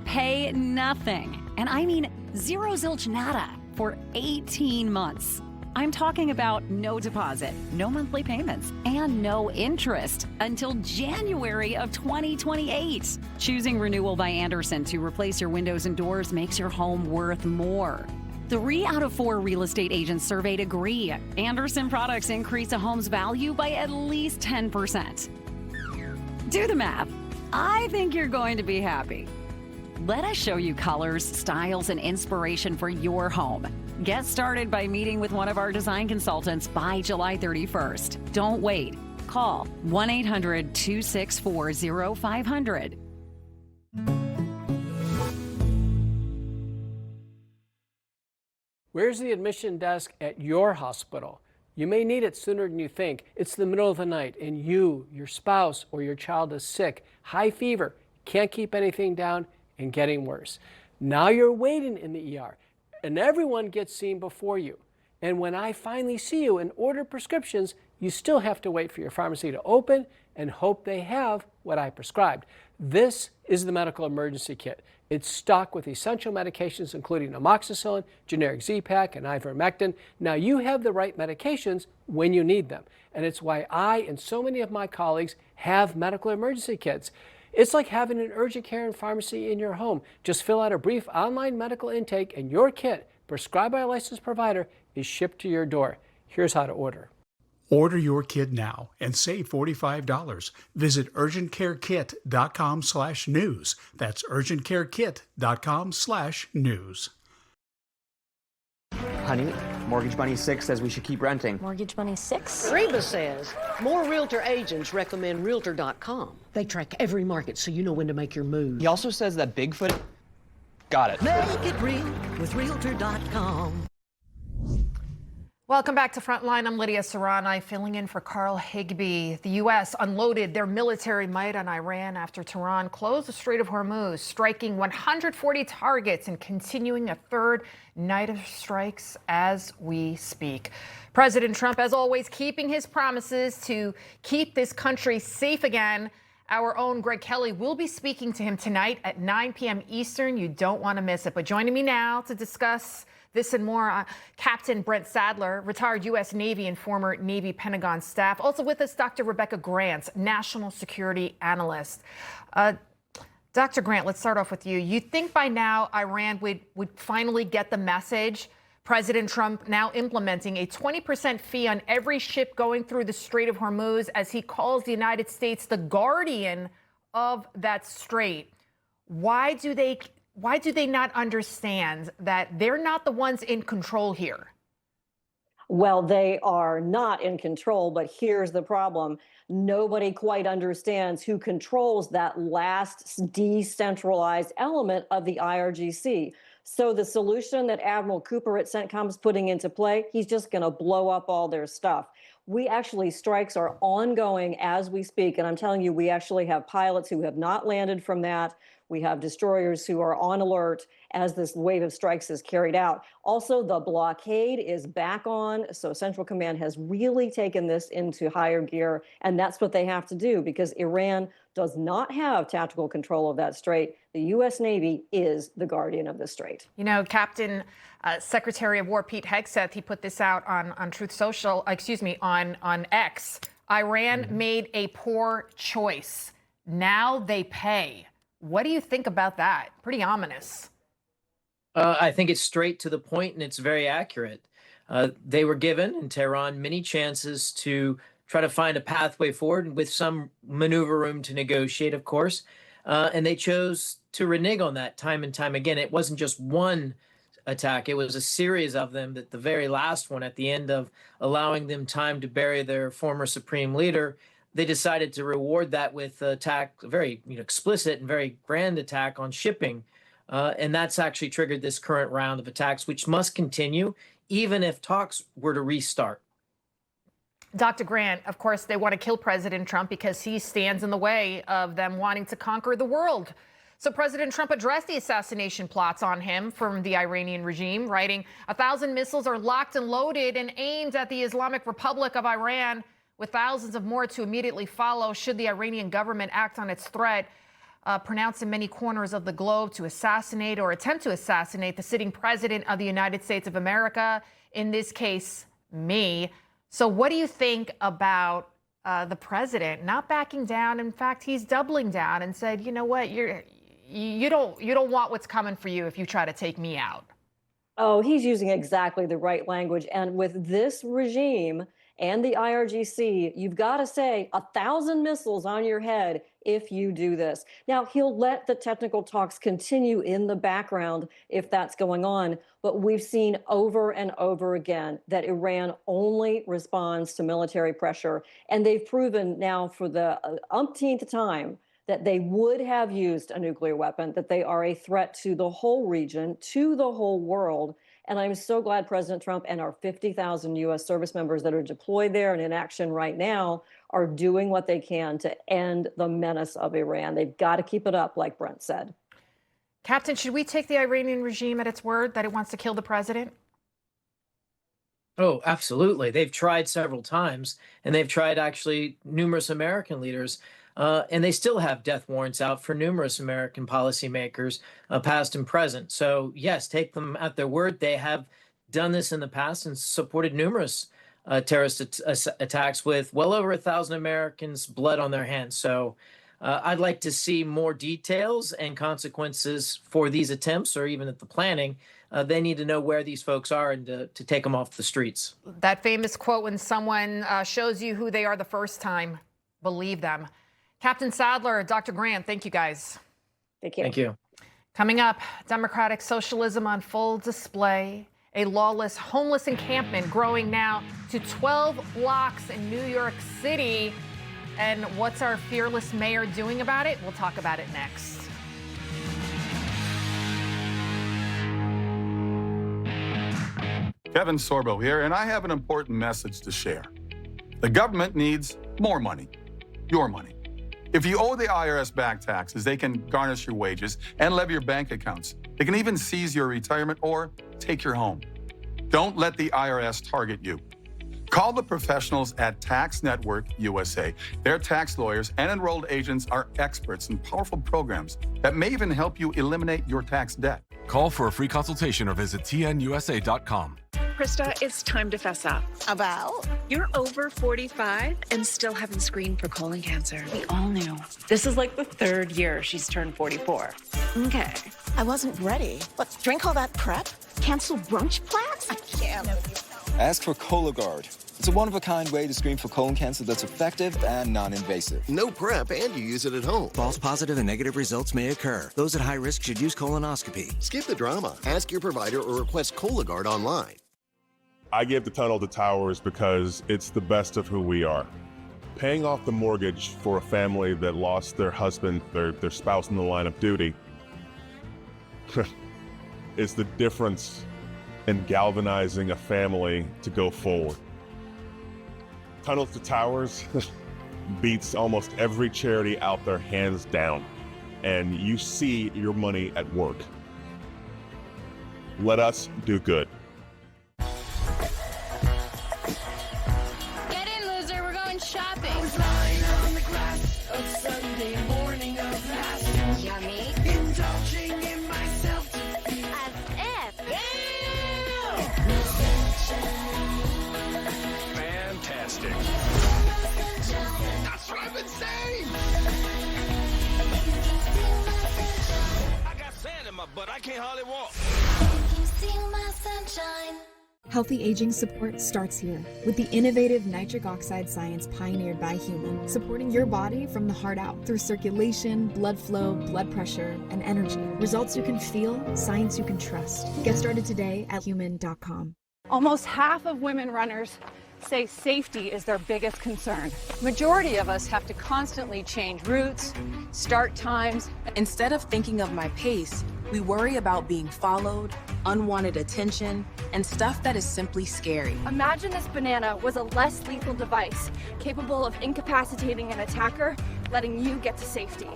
Pay nothing, and I mean zero zilch nada, for 18 months. I'm talking about no deposit, no monthly payments, and no interest until January of 2028. Choosing Renewal by Andersen to replace your windows and doors makes your home worth more. 3 out of 4 real estate agents surveyed agree Andersen products increase a home's value by at least 10%. Do the math. I think you're going to be happy. Let us show you colors, styles, and inspiration for your home. Get started by meeting with one of our design consultants by July 31st. Don't wait. Call 1-800-264-0500. Where's the admission desk at your hospital? You may need it sooner than you think. It's the middle of the night and you, your spouse, or your child is sick, high fever, can't keep anything down, and getting worse. Now you're waiting in the ER, and everyone gets seen before you. And when I finally see you and order prescriptions, you still have to wait for your pharmacy to open and hope they have what I prescribed. This is the medical emergency kit. It's stocked with essential medications, including amoxicillin, generic Z-Pak, and ivermectin. Now you have the right medications when you need them. And it's why I and so many of my colleagues have medical emergency kits. It's like having an urgent care and pharmacy in your home. Just fill out a brief online medical intake and your kit, prescribed by a licensed provider, is shipped to your door. Here's how to order. Order your kit now and save $45. Visit urgentcarekit.com/news. That's urgentcarekit.com/news. Honey, Mortgage Bunny 6 says we should keep renting. Mortgage Bunny 6? Reba says more realtor agents recommend Realtor.com. They track every market so you know when to make your move. He also says that Bigfoot... Got it. Make it real with Realtor.com. Welcome back to Frontline. I'm Lidia Curanaj, filling in for Carl Higbie. The U.S. unloaded their military might on Iran after Tehran closed the Strait of Hormuz, striking 140 targets and continuing a third night of strikes as we speak. President Trump, as always, keeping his promises to keep this country safe again. Our own Greg Kelly will be speaking to him tonight at 9 p.m. Eastern. You don't want to miss it. But joining me now to discuss this and more, Captain Brent Sadler, retired U.S. Navy and former Navy Pentagon staff. Also with us, Dr. Rebecca Grant, national security analyst. Dr. Grant, let's start off with you. You think by now Iran would finally get the message? President Trump now implementing a 20% fee on every ship going through the Strait of Hormuz as he calls the United States the guardian of that strait. Why do they not understand that they're not the ones in control here? Well, they are not in control, but here's the problem. Nobody quite understands who controls that last decentralized element of the IRGC. So the solution that Admiral Cooper at CENTCOM is putting into play, he's just going to blow up all their stuff. Strikes are ongoing as we speak. And I'm telling you, we actually have pilots who have not landed from that. We have destroyers who are on alert as this wave of strikes is carried out. Also, the blockade is back on. So Central Command has really taken this into higher gear. And that's what they have to do because Iran does not have tactical control of that strait. The U.S. Navy is the guardian of the strait. You know, Captain Secretary of War Pete Hegseth, he put this out on Truth Social, on X. Iran made a poor choice. Now they pay. What do you think about that? Pretty ominous. I think it's straight to the point and it's very accurate. They were given in Tehran many chances to try to find a pathway forward with some maneuver room to negotiate, of course. And they chose to renege on that time and time again. It wasn't just one attack. It was a series of them, that the very last one at the end of allowing them time to bury their former supreme leader, they decided to reward that with attack, a very explicit and very grand attack on shipping. And that's actually triggered this current round of attacks, which must continue, even if talks were to restart. Dr. Grant, of course, they want to kill President Trump because he stands in the way of them wanting to conquer the world. So President Trump addressed the assassination plots on him from the Iranian regime, writing, 1,000 missiles are locked and loaded and aimed at the Islamic Republic of Iran, with thousands of more to immediately follow should the Iranian government act on its threat, pronounced in many corners of the globe to assassinate or attempt to assassinate the sitting president of the United States of America, in this case, me. So what do you think about the president not backing down? In fact, he's doubling down and said, you know what, you don't want what's coming for you if you try to take me out. Oh, he's using exactly the right language. And with this regime and the IRGC, you've got to say 1,000 missiles on your head if you do this. Now, he'll let the technical talks continue in the background if that's going on. But we've seen over and over again that Iran only responds to military pressure. And they've proven now for the umpteenth time that they would have used a nuclear weapon, that they are a threat to the whole region, to the whole world. And I'm so glad President Trump and our 50,000 U.S. service members that are deployed there and in action right now are doing what they can to end the menace of Iran. They've got to keep it up, like Brent said. Captain, should we take the Iranian regime at its word that it wants to kill the president? Oh, absolutely. They've tried several times, and they've tried actually numerous American leaders. And they still have death warrants out for numerous American policymakers, past and present. So, yes, take them at their word. They have done this in the past and supported numerous terrorist attacks with well over 1,000 Americans' blood on their hands. So I'd like to see more details and consequences for these attempts, or even at the planning. They need to know where these folks are and to take them off the streets. That famous quote, when someone shows you who they are the first time, believe them. Captain Sadler, Dr. Grant, thank you guys. Thank you. Thank you. Coming up, democratic socialism on full display. A lawless homeless encampment growing now to 12 blocks in New York City. And what's our fearless mayor doing about it? We'll talk about it next. Kevin Sorbo here, and I have an important message to share. The government needs more money, your money. If you owe the IRS back taxes, they can garnish your wages and levy your bank accounts. They can even seize your retirement or take your home. Don't let the IRS target you. Call the professionals at Tax Network USA. Their tax lawyers and enrolled agents are experts in powerful programs that may even help you eliminate your tax debt. Call for a free consultation or visit tnusa.com. Krista, it's time to fess up. About? You're over 45 and still haven't screened for colon cancer. We all knew. This is like the third year she's turned 44. Okay. I wasn't ready. But drink all that prep? Cancel brunch plans? I can't. Ask for Cologuard. It's a one-of-a-kind way to screen for colon cancer that's effective and non-invasive. No prep, and you use it at home. False positive and negative results may occur. Those at high risk should use colonoscopy. Skip the drama. Ask your provider or request Cologuard online. I give the tunnel to Towers because it's the best of who we are. Paying off the mortgage for a family that lost their husband, their spouse in the line of duty, is the difference in galvanizing a family to go forward. Tunnels to Towers beats almost every charity out there hands down, and you see your money at work. Let us do good. Get in, loser, we're going shopping. I was lying on the grass of Sunday morning of last. Yummy. Indulging in myself to feel as if. Fantastic. That's what I've been saying. I got sand in my butt. I can't hardly walk. You steal my sunshine. Healthy aging support starts here with the innovative nitric oxide science pioneered by Human, supporting your body from the heart out through circulation, blood flow, blood pressure, and energy. Results you can feel, science you can trust. Get started today at human.com. Almost half of women runners say safety is their biggest concern. Majority of us have to constantly change routes, start times. Instead of thinking of my pace, we worry about being followed, unwanted attention, and stuff that is simply scary. Imagine this banana was a less lethal device, capable of incapacitating an attacker, letting you get to safety.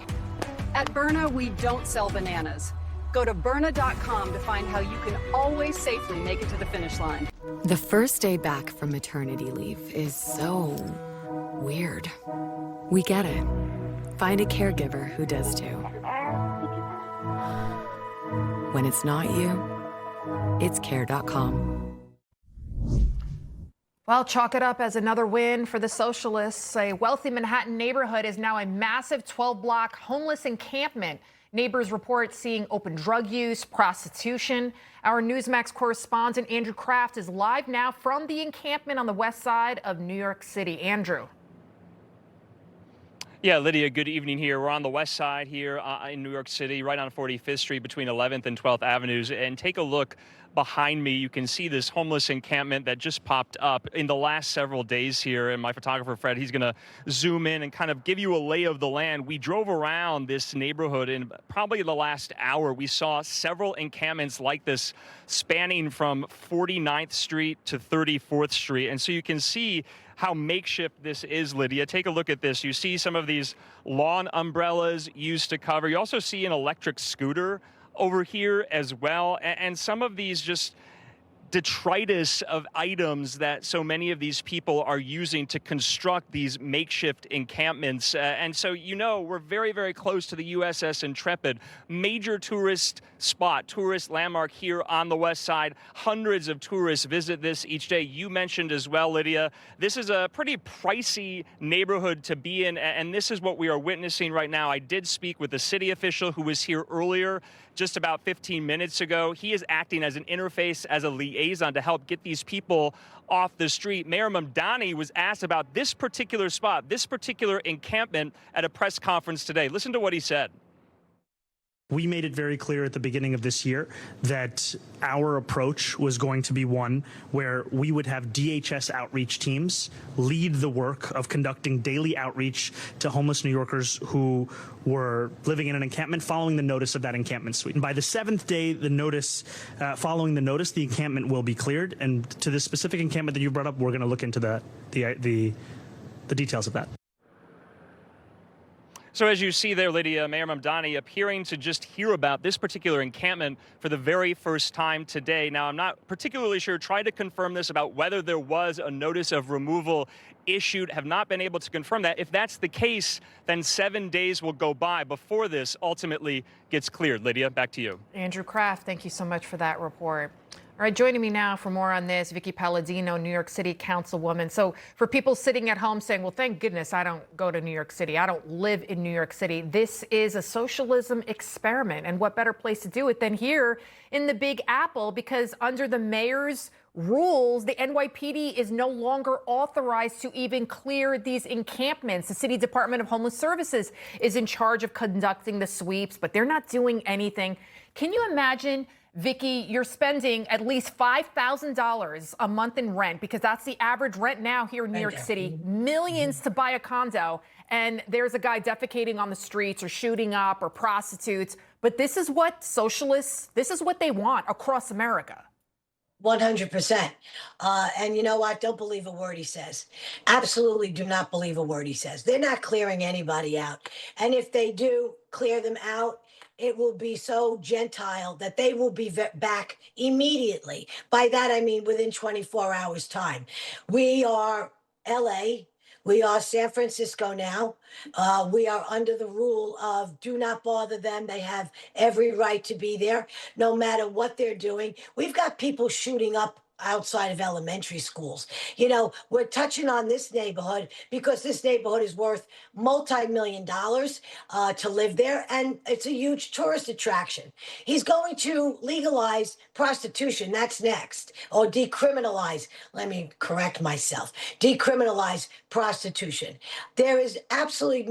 At Byrna, we don't sell bananas. Go to Byrna.com to find how you can always safely make it to the finish line. The first day back from maternity leave is so weird. We get it. Find a caregiver who does too. When it's not you, it's care.com. Well, chalk it up as another win for the socialists. A wealthy Manhattan neighborhood is now a massive 12-block homeless encampment. Neighbors report seeing open drug use, prostitution. Our Newsmax correspondent Andrew Craft is live now from the encampment on the west side of New York City. Andrew. Yeah, Lydia, good evening here. We're on the west side here in New York City, right on 45th Street between 11th and 12th Avenues. And take a look behind me. You can see this homeless encampment that just popped up in the last several days here. And my photographer, Fred, he's going to zoom in and kind of give you a lay of the land. We drove around this neighborhood in probably the last hour. We saw several encampments like this spanning from 49th Street to 34th Street. And so you can see how makeshift this is, Lydia. Take a look at this. You see some of these lawn umbrellas used to cover. You also see an electric scooter over here as well, and some of these just detritus of items that so many of these people are using to construct these makeshift encampments. And so, you know, we're very, very close to the USS Intrepid, major tourist spot, tourist landmark here on the west side. Hundreds of tourists visit this each day. You mentioned as well, Lydia, this is a pretty pricey neighborhood to be in, and this is what we are witnessing right now. I did speak with a city official who was here earlier, just about 15 minutes ago. He is acting as an interface, as a liaison to help get these people off the street. Mayor Mamdani was asked about this particular spot, this particular encampment at a press conference today. Listen to what he said. We made it very clear at the beginning of this year that our approach was going to be one where we would have DHS outreach teams lead the work of conducting daily outreach to homeless New Yorkers who were living in an encampment following the notice of that encampment suite. And by the 7th day, following the notice, the encampment will be cleared. And to the specific encampment that you brought up, we're going to look into the details of that. So as you see there, Lydia, Mayor Mamdani appearing to just hear about this particular encampment for the very first time today. Now, I'm not particularly sure, tried to confirm this about whether there was a notice of removal issued, have not been able to confirm that. If that's the case, then 7 days will go by before this ultimately gets cleared. Lydia, back to you. Andrew Craft, thank you so much for that report. All right, joining me now for more on this, Vickie Paladino, New York City councilwoman. So for people sitting at home saying, well, thank goodness I don't go to New York City. I don't live in New York City. This is a socialism experiment. And what better place to do it than here in the Big Apple? Because under the mayor's rules, the NYPD is no longer authorized to even clear these encampments. The City Department of Homeless Services is in charge of conducting the sweeps, but they're not doing anything. Can you imagine, Vickie, you're spending at least $5,000 a month in rent, because that's the average rent now here in New York City, millions to buy a condo, and there's a guy defecating on the streets or shooting up or prostitutes. But this is what socialists, this is what they want across America. 100%. And you know what? Don't believe a word he says. Absolutely do not believe a word he says. They're not clearing anybody out. And if they do clear them out, it will be so Gentile that they will be back immediately. By that, I mean within 24 hours time. We are LA. We are San Francisco now. We are under the rule of do not bother them. They have every right to be there, no matter what they're doing. We've got people shooting up outside of elementary schools. You know, we're touching on this neighborhood because this neighborhood is worth multi-million dollars to live there, and it's a huge tourist attraction. He's going to legalize prostitution. That's next. Or decriminalize. Let me correct myself. Decriminalize prostitution. There is absolutely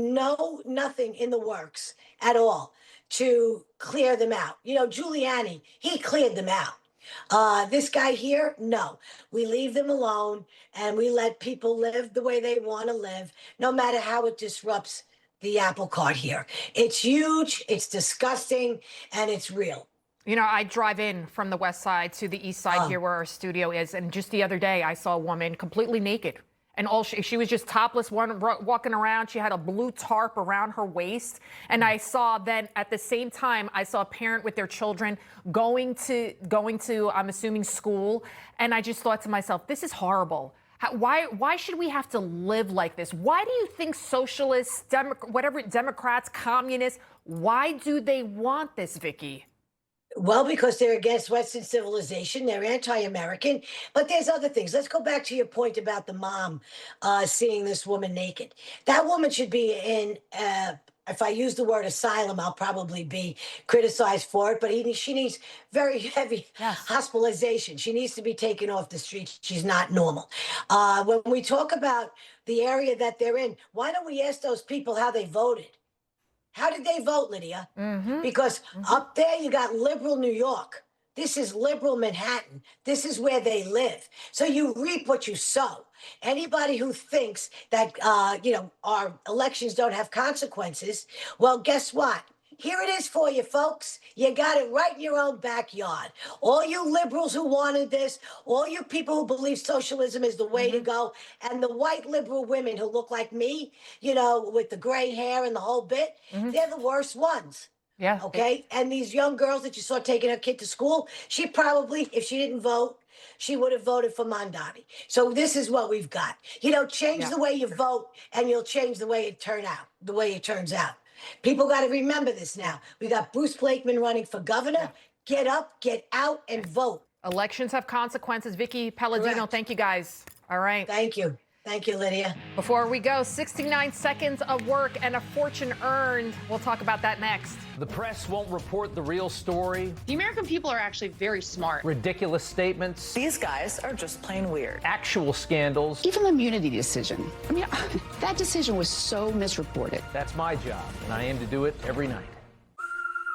nothing in the works at all to clear them out. You know, Giuliani, he cleared them out. This guy here, no. We leave them alone and we let people live the way they want to live, no matter how it disrupts the apple cart here. It's huge, it's disgusting, and it's real. You know, I drive in from the west side to the east side here where our studio is, and just the other day I saw a woman completely naked. And she was just topless, walking around. She had a blue tarp around her waist. And I saw then at the same time, I saw a parent with their children going to I'm assuming school. And I just thought to myself, this is horrible. Why should we have to live like this? Why do you think socialists, Democrats, communists, why do they want this, Vickie? Well, because they're against Western civilization. They're anti-American. But there's other things. Let's go back to your point about the mom seeing this woman naked. That woman should be in, if I use the word asylum, I'll probably be criticized for it. But she needs very heavy hospitalization. She needs to be taken off the street. She's not normal. When we talk about the area that they're in, why don't we ask those people how they voted? How did they vote, Lydia? Because up there you got liberal New York. This is liberal Manhattan. This is where they live. So you reap what you sow. Anybody who thinks that, our elections don't have consequences, well, guess what? Here it is for you, folks. You got it right in your own backyard. All you liberals who wanted this, all you people who believe socialism is the way to go, and the white liberal women who look like me, with the gray hair and the whole bit, they're the worst ones. Yeah. Okay? And these young girls that you saw taking her kid to school, she probably, if she didn't vote, she would have voted for Mamdani. So this is what we've got. Change the way you vote, and you'll change the way it turns out. People got to remember this now. We got Bruce Blakeman running for governor. Get up, get out, and vote. Elections have consequences. Vickie Paladino, thank you guys. All right. Thank you. Thank you, Lydia. Before we go, 69 seconds of work and a fortune earned. We'll talk about that next. The press won't report the real story. The American people are actually very smart. Ridiculous statements. These guys are just plain weird. Actual scandals. Even the immunity decision. I mean, that decision was so misreported. That's my job, and I aim to do it every night.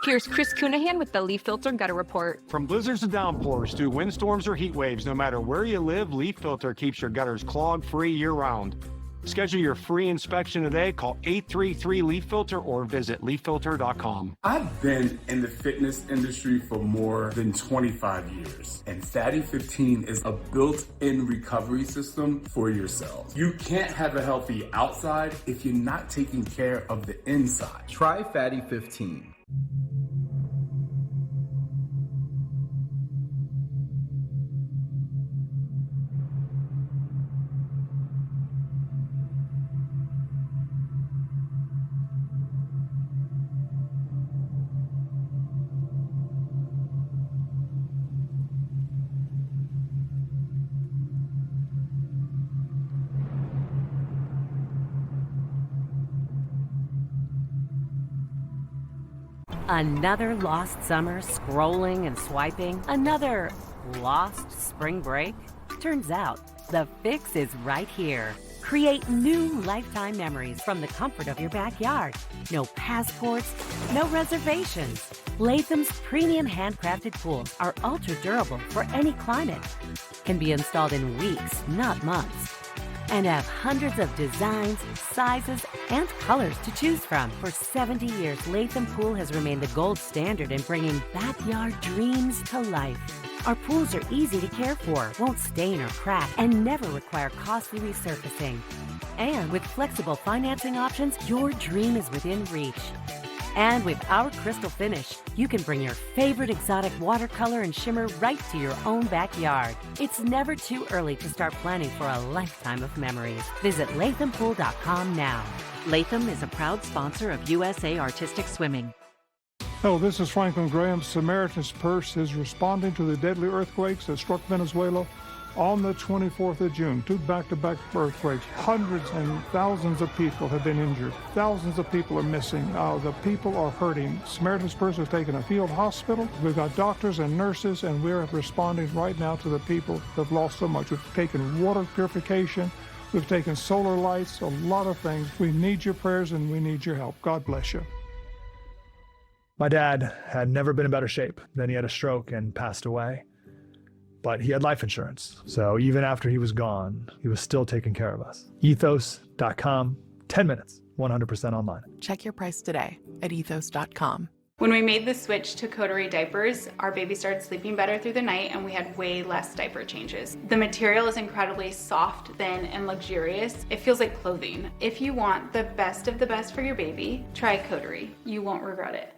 Here's Chris Cunahan with the Leaf Filter Gutter Report. From blizzards to downpours to windstorms or heat waves, no matter where you live, Leaf Filter keeps your gutters clog-free year-round. Schedule your free inspection today. Call 833-LEAF-FILTER or visit leaffilter.com. I've been in the fitness industry for more than 25 years, and Fatty 15 is a built-in recovery system for your cells. You can't have a healthy outside if you're not taking care of the inside. Try Fatty 15. Another lost summer scrolling and swiping? Another lost spring break? Turns out, the fix is right here. Create new lifetime memories from the comfort of your backyard. No passports, no reservations. Latham's premium handcrafted pools are ultra durable for any climate. Can be installed in weeks, not months. And have hundreds of designs, sizes, and colors to choose from. For 70 years, Latham Pool has remained the gold standard in bringing backyard dreams to life. Our pools are easy to care for, won't stain or crack, and never require costly resurfacing. And with flexible financing options, your dream is within reach. And with our crystal finish, you can bring your favorite exotic watercolor and shimmer right to your own backyard. It's never too early to start planning for a lifetime of memories. Visit lathampool.com now. Latham is a proud sponsor of USA Artistic Swimming. Hello, this is Franklin Graham. Samaritan's Purse is responding to the deadly earthquakes that struck Venezuela on the 24th of June, 2 back-to-back earthquakes. Hundreds and thousands of people have been injured. Thousands of people are missing. The people are hurting. Samaritan's Purse has taken a field hospital. We've got doctors and nurses, and we're responding right now to the people that have lost so much. We've taken water purification. We've taken solar lights, a lot of things. We need your prayers, and we need your help. God bless you. My dad had never been in better shape. Then he had a stroke and passed away. But he had life insurance. So even after he was gone, he was still taking care of us. Ethos.com, 10 minutes, 100% online. Check your price today at ethos.com. When we made the switch to Coterie diapers, our baby started sleeping better through the night and we had way less diaper changes. The material is incredibly soft, thin, and luxurious. It feels like clothing. If you want the best of the best for your baby, try Coterie. You won't regret it.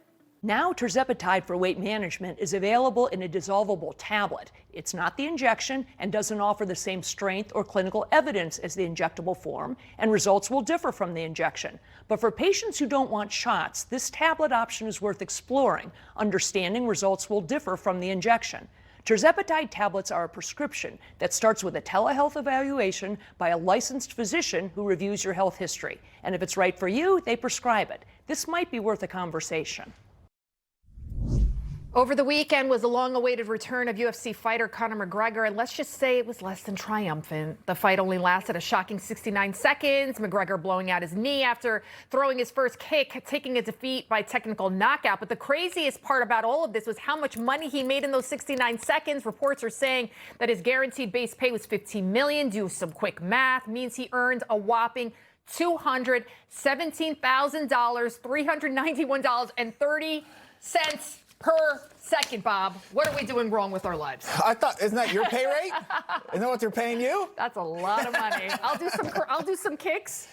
Now tirzepatide for weight management is available in a dissolvable tablet. It's not the injection and doesn't offer the same strength or clinical evidence as the injectable form, and results will differ from the injection. But for patients who don't want shots, this tablet option is worth exploring. Understanding results will differ from the injection. Tirzepatide tablets are a prescription that starts with a telehealth evaluation by a licensed physician who reviews your health history. And if it's right for you, they prescribe it. This might be worth a conversation. Over the weekend was the long-awaited return of UFC fighter Conor McGregor, and let's just say it was less than triumphant. The fight only lasted a shocking 69 seconds, McGregor blowing out his knee after throwing his first kick, taking a defeat by technical knockout. But the craziest part about all of this was how much money he made in those 69 seconds. Reports are saying that his guaranteed base pay was $15 million. Do some quick math, means he earned a whopping $217,000, $391.30 per second. Bob, what are we doing wrong with our lives? I thought, isn't that your pay rate? Isn't that what they're paying you? That's a lot of money. I'll do some kicks.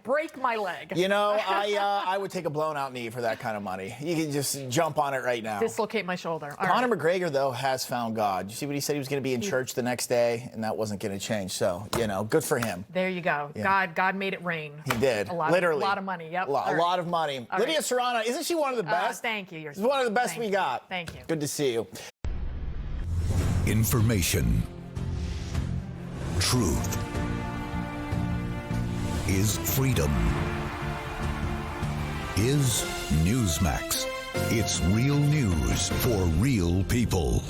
Break my leg. You know, I would take a blown out knee for that kind of money. You can just jump on it right now. Dislocate my shoulder. Conor McGregor, though, has found God. You see what he said? He was going to be in church the next day, and that wasn't going to change. So, good for him. There you go. Yeah. God made it rain. He did. Literally. A lot of money. Yep. A lot of money. All Lydia Curanaj, isn't she one of the best? Thank you. She's one of the best we got. Thank you. Good to see you. Information. Truth is freedom. Is Newsmax. It's real news for real people.